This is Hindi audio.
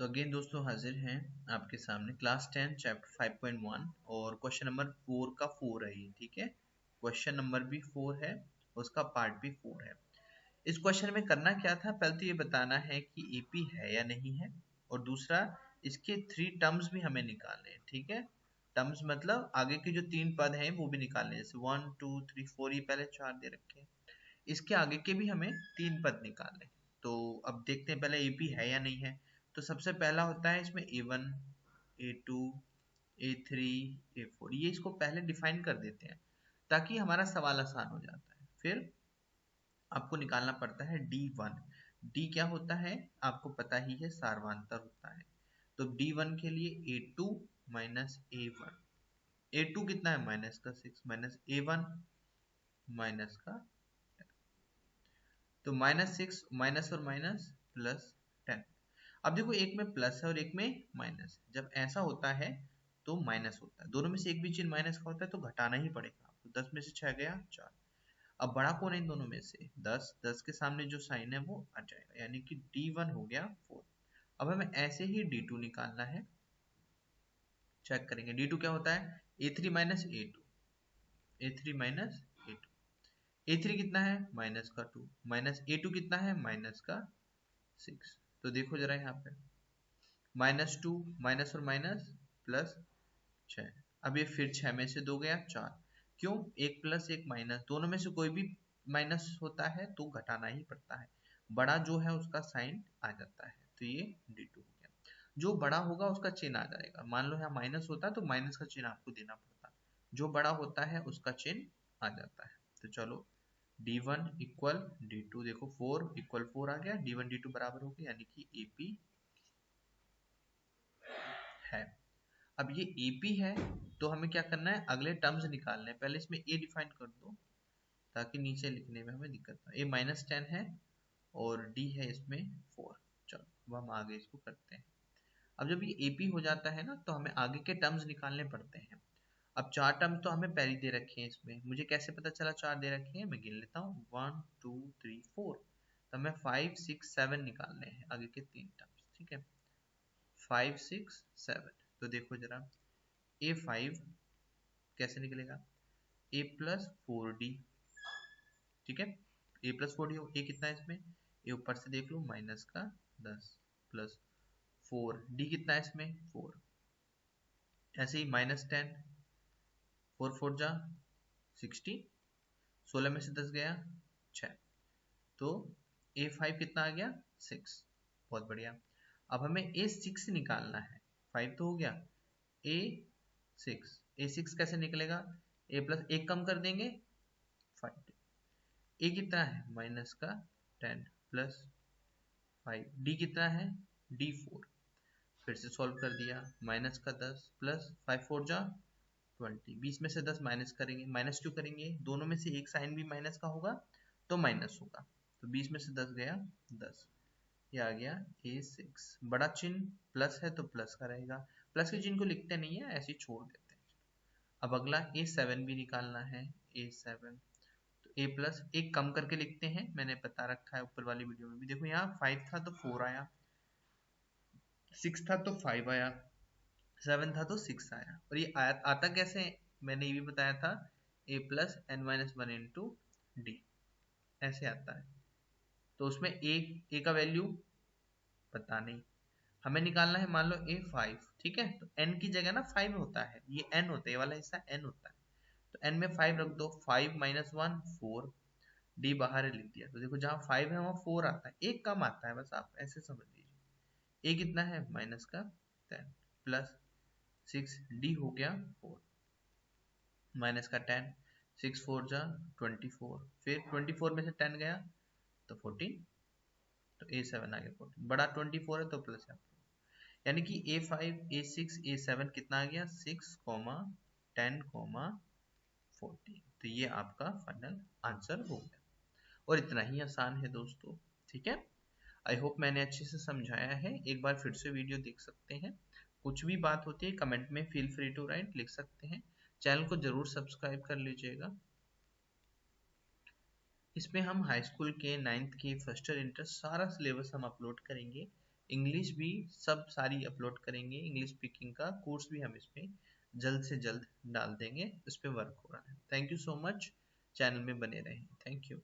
तो अगेन दोस्तों हाजिर हैं आपके सामने क्लास 10 चैप्टर 5.1 और क्वेश्चन नंबर 4 का 4 है ये, ठीक है। क्वेश्चन नंबर भी 4 है, उसका पार्ट भी 4 है। इस क्वेश्चन में करना क्या था, पहले तो ये बताना है कि एपी है या नहीं है, और दूसरा इसके 3 टर्म्स भी हमें निकालने हैं, ठीक है। टर्म्स मतलब आगे के जो 3 पद हैं वो भी निकालने हैं, जैसे 1 2 3 4, ये पहले 4 दे रखे हैं, इसके आगे के भी हमें 3 पद निकालने हैं। तो अब देखते हैं पहले एपी है या नहीं है। तो सबसे पहला होता है इसमें a1 a2 a3 a4, ये इसको पहले डिफाइन कर देते हैं ताकि हमारा सवाल आसान हो जाता है। फिर आपको निकालना पड़ता है d1। d क्या होता है आपको पता ही है, सारवांतर होता है। तो d1 के लिए a2 माइनस a1, a2 कितना है माइनस का 6 माइनस a1 माइनस का, तो -6 माइनस और माइनस प्लस 10। अब देखो एक में प्लस है और एक में माइनस है, जब ऐसा होता है तो माइनस होता है, दोनों में से एक भी चिन्ह माइनस का होता है तो घटाना ही पड़ेगा आपको। 10 में से 6 गया 4। अब बड़ा कौन है इन दोनों में से, 10। 10 के सामने जो साइन है वो आ जाएगा, यानी कि d1 हो गया 4। अब हमें ऐसे ही d2 निकालना है, चेक करेंगे d2 क्या होता है, a3 minus a2, a3 minus a2, a3 कितना है माइनस का 2, माइनस a2 कितना है माइनस का 6। तो देखो जरा यहाँ पे -2 माइनस और माइनस प्लस 6। अब ये फिर 6 में से 2 गया 4, क्यों, एक प्लस एक माइनस, दोनों में से कोई भी माइनस होता है तो घटाना ही पड़ता है, बड़ा जो है उसका साइन आ जाता है। तो ये d2 हो गया, जो बड़ा होगा उसका चिन्ह आ जाएगा। मान लो यहाँ माइनस होता है तो माइनस का चिन्ह आपको देना पड़ता, जो बड़ा होता है उसका चिन्ह आ जाता है। तो चलो d1 इक्वल d2, देखो 4 इक्वल 4 आ गया, d1 d2 बराबर हो गया, यानी कि AP है। अब ये AP है तो हमें क्या करना है, अगले टर्म्स निकालने हैं। पहले इसमें A डिफाइन कर दो ताकि नीचे लिखने में हमें दिक्कत ना। A -10 है और D है इसमें 4। चलो अब हम आगे इसको करते हैं। अब जब ये AP हो जाता है ना तो हमें आगे के टर्म्स निकालने पड़ते हैं। अब 4 टर्म तो हमें पहले दे रखे हैं, इसमें मुझे कैसे पता चला 4 दे रखे हैं, मैं गिन लेता हूँ 1 2 3 4। तो हमें 5 6 7 निकालने हैं आगे के 3 टर्म्स, ठीक है। 5 6 7, तो देखो जरा A5 कैसे निकलेगा, A प्लस 4D, ठीक है। A प्लस 4D हो, A कितना है इसमें, A ऊपर से देख लो माइनस का 10 प्लस 4D कितना है इसमें 4, ऐसे ही -10, 4 4 जा 60, 16 में से 10 गया 6, तो A5 कितना आ गया 6। बहुत बढ़िया। अब हमें A6 निकालना है, 5 तो हो गया, A6, A6 कैसे निकलेगा, A प्लस 1 कम कर देंगे 5, A कितना है माइनस का 10 प्लस 5, D कितना है D4, फिर से सॉल्व कर दिया, माइनस का 10 प्लस 5 4 जा 20, 20 में से 10 माइनस करेंगे, माइनस क्यों करेंगे, दोनों में से एक साइन भी माइनस का होगा तो माइनस होगा, तो 20 में से 10 गया 10, ये आ गया A6। बड़ा चिन्ह प्लस है तो प्लस का रहेगा, प्लस के चिन्ह को लिखते नहीं है, ऐसे ही छोड़ देते हैं। अब अगला A7 भी निकालना है, A7 तो A प्लस एक कम करके लिखते हैं, मैंने बता रखा है ऊपर वाली वीडियो में भी, देखो यहाँ 5 था तो 4 आया, 6 था तो 5 आया, 7 था तो 6 आया, और ये आता कैसे, मैंने ये भी बताया था, A plus n minus 1 into D, ऐसे आता है। तो उसमें A का वैल्यू पता नहीं, हमें निकालना है, मान लो A5, ठीक है, तो n की जगह ना 5 होता है, ये n होता है, ये वाला हिस्सा n होता है, तो n में 5 रख दो, 5 माइनस 1 4, डी बाहर लिख दिया, तो देखो जहाँ 5 है वहाँ 4 आता है, एक कम आता है, बस आप ऐसे समझ लीजिए। A कितना है माइनस का 10 प्लस 6, डी हो गया 4 माइनस का 10, 6 4 जा 24, फिर 24 में से 10 गया तो 14, तो A7 आ गया 14, बड़ा 24 है तो प्लस है, यानी कि A5 A6 A7 कितना आ गया 6, 10, 14। तो ये आपका फाइनल आंसर हो गया, और इतना ही आसान है दोस्तों, ठीक है। आई होप मैंने अच्छे से समझाया है, एक बार फिर से वीडियो देख सकते हैं, कुछ भी बात होती है कमेंट में फील फ्री टू राइट, लिख सकते हैं। चैनल को जरूर सब्सक्राइब कर लीजिएगा। इसमें हम हाई स्कूल के 9th के फर्स्ट ईयर इंटर सारा सिलेबस हम अपलोड करेंगे, इंग्लिश भी सब सारी अपलोड करेंगे, इंग्लिश स्पीकिंग का कोर्स भी हम इसमें जल्द से जल्द डाल देंगे, इस पे वर्क हो रहा है। Thank you so much, channel में बने रहें, थैंक यू।